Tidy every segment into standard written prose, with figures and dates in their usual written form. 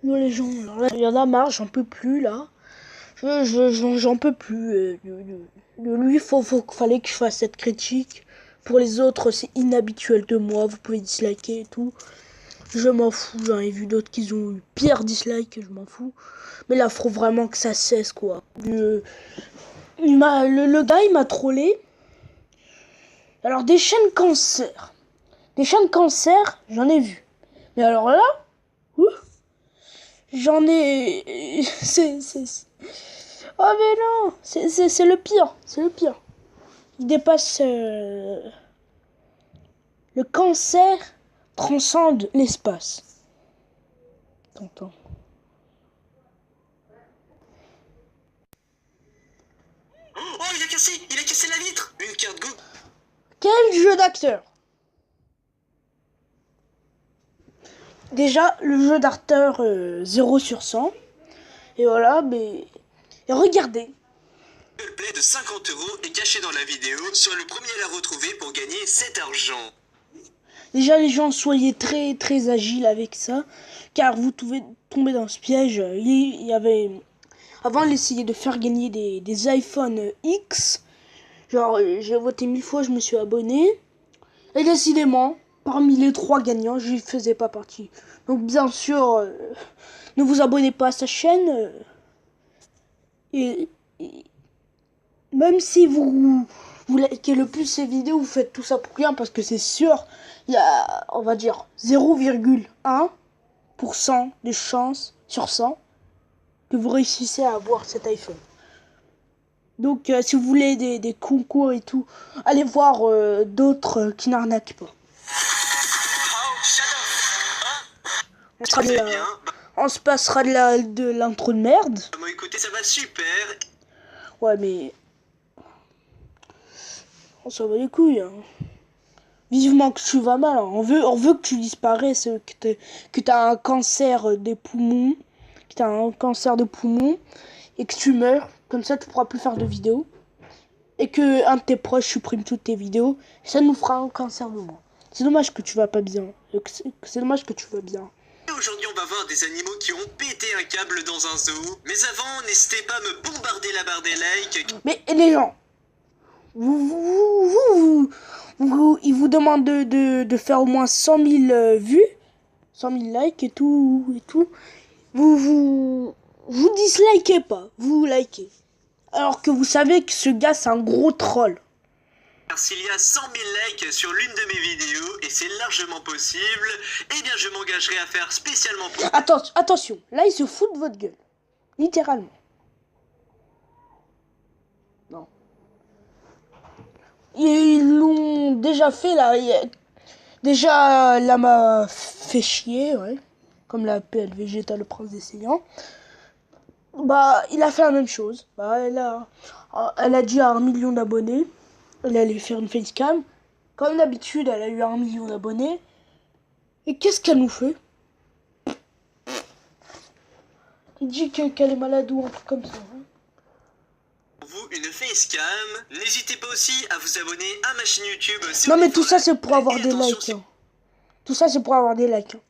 Les gens, alors là, il y en a marre, j'en peux plus là. J'en peux plus de lui. Fallait que je fasse cette critique. Pour les autres, c'est inhabituel de moi. Vous pouvez disliker et tout. Je m'en fous. J'en ai vu d'autres qui ont eu pire dislike. Je m'en fous. Mais là, faut vraiment que ça cesse quoi. Le gars, il m'a trollé. Alors des chaînes cancer. Des chaînes cancer, j'en ai vu. Mais alors là, j'en ai. Oh mais non, c'est le pire, c'est le pire. Il dépasse le cancer transcende l'espace. T'entends? Oh, il a cassé la vitre. Une carte Go. Quel jeu d'acteur! Déjà, le jeu d'acteur 0 sur 100. Et voilà, mais et regardez. Le play de 50 € est caché dans la vidéo. Sois le premier à la retrouver pour gagner cet argent. Déjà, les gens, soyez très très agiles avec ça, car vous pouvez tomber dans ce piège. Il y avait avant, il essayait de faire gagner des iPhone X. Genre, j'ai voté 1000 fois, je me suis abonné. Et décidément, parmi les 3 gagnants, je ne faisais pas partie. Donc, bien sûr, ne vous abonnez pas à sa chaîne. Et même si vous likez le plus ces vidéos, vous faites tout ça pour rien, parce que c'est sûr, il y a, on va dire, 0,1% de chance sur 100 que vous réussissez à avoir cet iPhone. Donc, si vous voulez des concours et tout, allez voir d'autres qui n'arnaquent pas. On se passera de l'intro de merde. Bon, écoutez, ça va super. Ouais, mais on s'en bat les couilles. Hein. Vivement que tu vas mal. Hein. On veut que tu disparaisses, que t'as un cancer des poumons, et que tu meurs. Comme ça, tu pourras plus faire de vidéos. Et que un de tes proches supprime toutes tes vidéos. Ça nous fera un cancer de moins. C'est dommage que tu vas pas bien. C'est dommage que tu vas bien. Aujourd'hui, on va voir des animaux qui ont pété un câble dans un zoo. Mais avant, n'hésitez pas à me bombarder la barre des likes. Mais les gens, ils vous demandent de faire au moins 100 000 vues, 100 000 likes et tout. Vous dislikez pas, vous likez. Alors que vous savez que ce gars, c'est un gros troll. Car s'il y a 100 000 likes sur l'une de mes vidéos, et c'est largement possible, eh bien je m'engagerai à faire spécialement pour... Attention, là il se fout de votre gueule. Littéralement. Non. Ils l'ont déjà fait là. Déjà, là m'a fait chier, ouais. Comme la PLVG, le prince des Saiyans. Bah, il a fait la même chose. Bah, elle a dit à 1 million d'abonnés. Elle allait faire une facecam. Comme d'habitude, elle a eu 1 million d'abonnés. Et qu'est-ce qu'elle nous fait? Il dit qu'elle est malade ou un truc comme ça. Hein. Pour vous, une facecam. N'hésitez pas aussi à vous abonner à ma chaîne YouTube. Non, mais tout ça, c'est pour avoir des likes. Hein. Tout ça, c'est pour avoir des likes. Hein.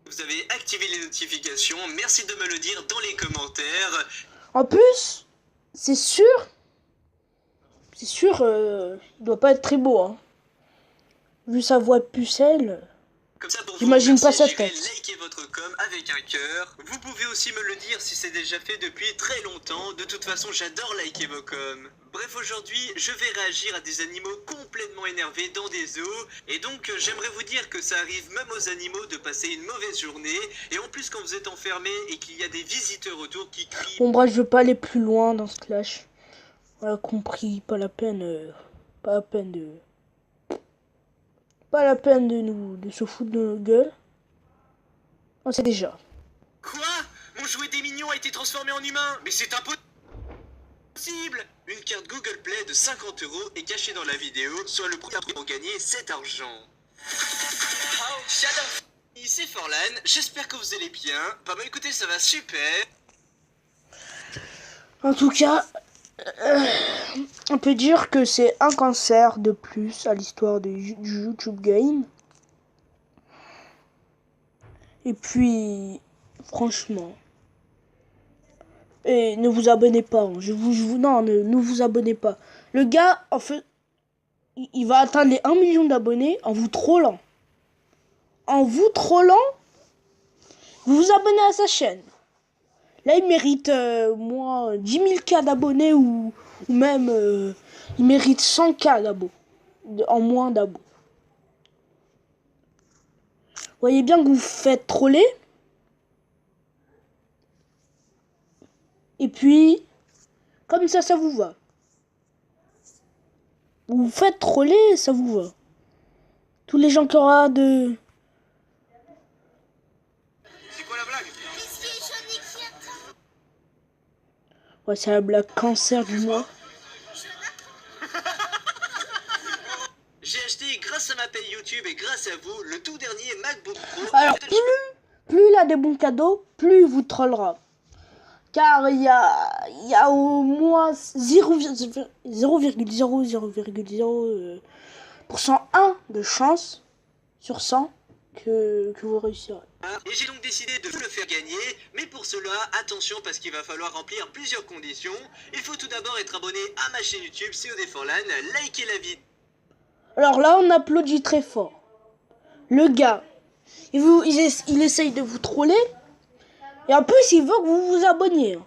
Vous avez activé les notifications. Merci de me le dire dans les commentaires. En plus, c'est sûr, il doit pas être très beau, hein. Vu sa voix pucelle, j'imagine pas sa tête. Likez votre com avec un cœur. Vous pouvez aussi me le dire si c'est déjà fait depuis très longtemps. De toute façon, j'adore liker vos coms. Bref, aujourd'hui, je vais réagir à des animaux complètement énervés dans des zoos. Et donc, j'aimerais vous dire que ça arrive même aux animaux de passer une mauvaise journée. Et en plus, quand vous êtes enfermé et qu'il y a des visiteurs autour qui crient... Bon, bref, je veux pas aller plus loin dans ce clash. Voilà, compris, pas la peine de se foutre de notre gueule. On sait déjà. Quoi? Mon jouet des mignons a été transformé en humain? Mais c'est impossible! Une carte Google Play de 50 € est cachée dans la vidéo, soit le premier pour gagner cet argent. Oh, Shadow! C'est Forlan, j'espère que vous allez bien. Bah écoutez, ça va super. En tout cas, on peut dire que c'est un cancer de plus à l'histoire du YouTube Game. Et puis, Franchement. Et ne vous abonnez pas. Hein. Non, ne vous abonnez pas. Le gars, en fait, il va atteindre les 1 million d'abonnés en vous trollant. En vous trollant, vous vous abonnez à sa chaîne. Là, il mérite, moins 10 000 K d'abonnés ou même, il mérite 100 K d'abos. En moins d'abos. Voyez bien que vous vous faites troller. Et puis, comme ça vous va. Vous vous faites troller, ça vous va. Tous les gens qui aura de... C'est quoi la blague? Ouais, c'est la blague cancer du mois. J'ai acheté grâce à ma paye YouTube et grâce à vous le tout dernier MacBook Pro. Alors, plus il a des bons cadeaux, plus il vous trollera. Car il y a au moins 0,00001 de chance sur 100 que vous réussirez. Et j'ai donc décidé de vous le faire gagner, mais pour cela, attention parce qu'il va falloir remplir plusieurs conditions. Il faut tout d'abord être abonné à ma chaîne YouTube COD for LAN, liker la vidéo. Alors là, on applaudit très fort. Le gars, il essaye de vous troller. Et en plus, il veut que vous vous abonniez.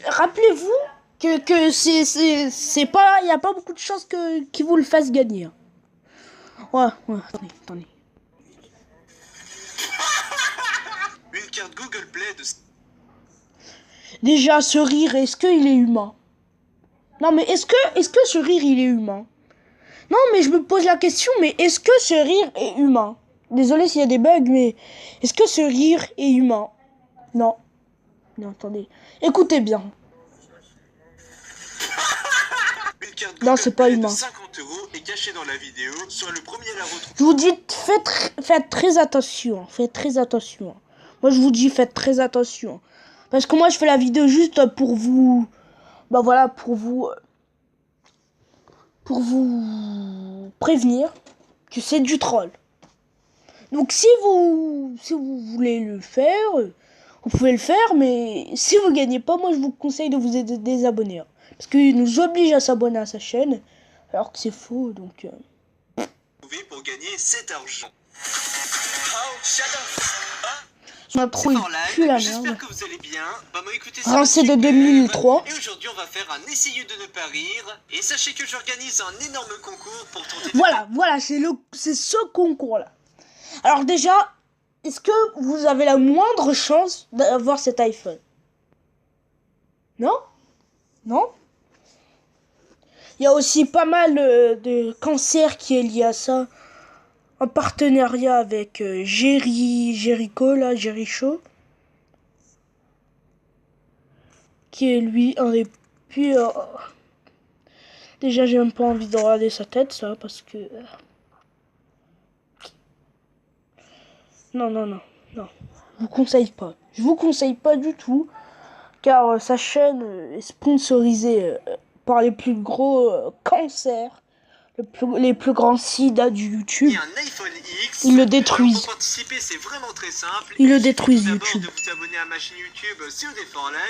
Rappelez-vous que c'est pas... Il n'y a pas beaucoup de chances qu'il vous le fasse gagner. Ouais, attendez. Une carte Google Play de... Déjà, ce rire, est-ce qu'il est humain? Non, mais est-ce que ce rire, il est humain? Non, mais je me pose la question, mais est-ce que ce rire est humain? Désolé s'il y a des bugs, mais est-ce que ce rire est humain? Non. Non, attendez. Écoutez bien. Une carte Non, Google c'est pas Play humain. de 50 € est cachée dans la vidéo. Sois le premier à la retrouver. Je vous dis, faites très attention. Faites très attention. Moi, je vous dis, faites très attention. Parce que moi, je fais la vidéo juste pour vous... Bah voilà, pour vous prévenir que c'est du troll. Donc, si vous voulez le faire, vous pouvez le faire. Mais si vous gagnez pas, moi, je vous conseille de vous désabonner. Parce qu'il nous oblige à s'abonner à sa chaîne. Alors que c'est faux, donc... Pour gagner cet argent. On a trop eu plus la merde. J'espère que vous allez bien. Bah, moi, écoutez, Rincé de 2003. Et aujourd'hui, on va faire un essayez de ne pas rire. Et sachez que j'organise un énorme concours pour tenter. Voilà, c'est ce concours-là. Alors déjà, est-ce que vous avez la moindre chance d'avoir cet iPhone? Non? Non? Il y a aussi pas mal de cancers qui est lié à ça. En partenariat avec Jericho, qui est lui un des pires. Déjà, j'ai même pas envie de regarder sa tête, ça, parce que... Non. Je vous conseille pas. Je vous conseille pas du tout, car sa chaîne est sponsorisée par les plus gros cancers, les plus grands sida du YouTube. Et un iPhone X. Ils le détruisent. Alors pour participer, c'est vraiment très simple. Ils le détruisent, YouTube. De vous abonner à ma chaîne YouTube COD for LAN,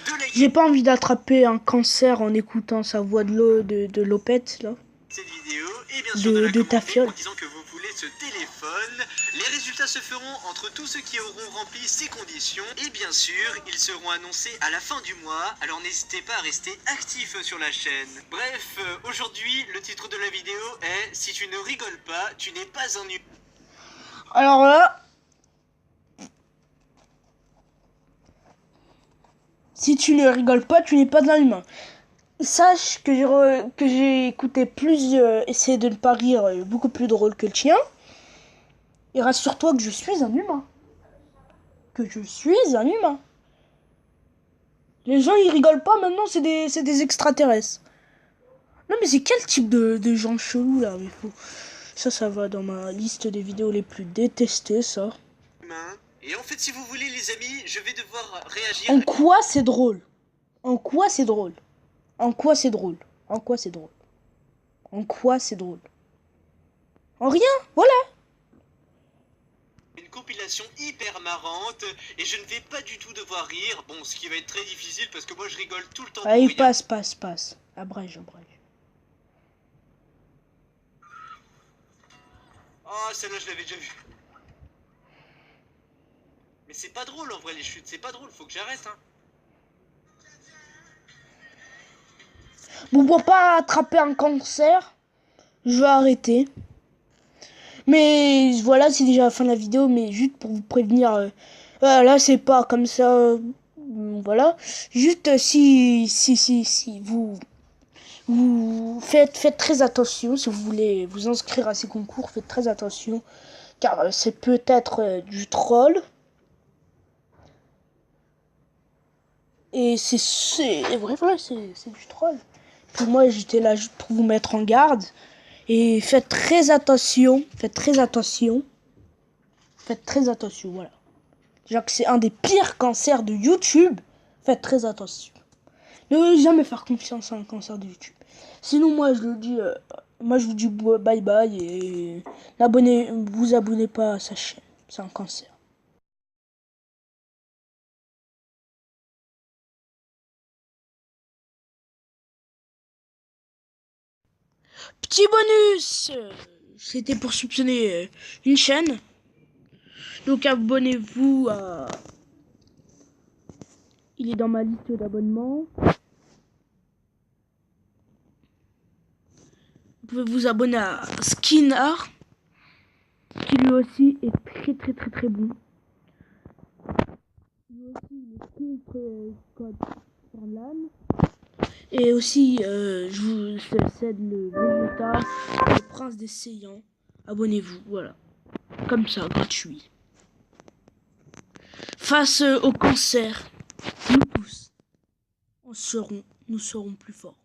de liker J'ai pas envie d'attraper un cancer en écoutant sa voix de Lopette, là. cette vidéo et bien sûr de la ta commenter fiole. en disant que vous voulez ce téléphone. Les résultats se feront entre tous ceux qui auront rempli ces conditions et bien sûr ils seront annoncés à la fin du mois, alors n'hésitez pas à rester actif sur la chaîne. Bref, aujourd'hui le titre de la vidéo est si tu ne rigoles pas, tu n'es pas un humain. Alors là, si tu ne rigoles pas, tu n'es pas un humain. Sache que j'ai écouté essayer de ne pas rire, beaucoup plus drôle que le tien. Et rassure-toi que je suis un humain. Les gens, ils rigolent pas maintenant, c'est des extraterrestres. Non, mais c'est quel type de gens chelous, là? Mais ça va dans ma liste des vidéos les plus détestées, ça. Et en fait, si vous voulez, les amis, je vais devoir réagir. En quoi c'est drôle? En quoi c'est drôle? En rien, voilà. Une compilation hyper marrante et je ne vais pas du tout devoir rire. Bon, ce qui va être très difficile parce que moi je rigole tout le temps pour Allez, rien. passe. Abrège. Oh, celle-là je l'avais déjà vue. Mais c'est pas drôle en vrai les chutes, c'est pas drôle, faut que j'arrête hein. Bon, pour pas attraper un cancer, je vais arrêter. Mais voilà, c'est déjà la fin de la vidéo, mais juste pour vous prévenir, là c'est pas comme ça, voilà. Juste si vous faites très attention, si vous voulez vous inscrire à ces concours, faites très attention, car c'est peut-être du troll. Et c'est vrai, voilà, c'est du troll. Puis moi j'étais là juste pour vous mettre en garde. Et faites très attention, voilà. Déjà que c'est un des pires cancers de YouTube, faites très attention. Ne jamais faire confiance à un cancer de YouTube. Sinon moi je vous dis bye bye et vous abonnez pas à sa chaîne, c'est un cancer. Petit bonus, c'était pour soupçonner une chaîne. Donc abonnez-vous à... Il est dans ma liste d'abonnements. Vous pouvez vous abonner à Skinart, qui lui aussi est très bon. Lui aussi il est contre code sur LAN. Et aussi je vous cède le Vegeta, le prince des Saiyans. Abonnez-vous, voilà. Comme ça, gratuit. Face au cancer, nous tous, nous serons plus forts.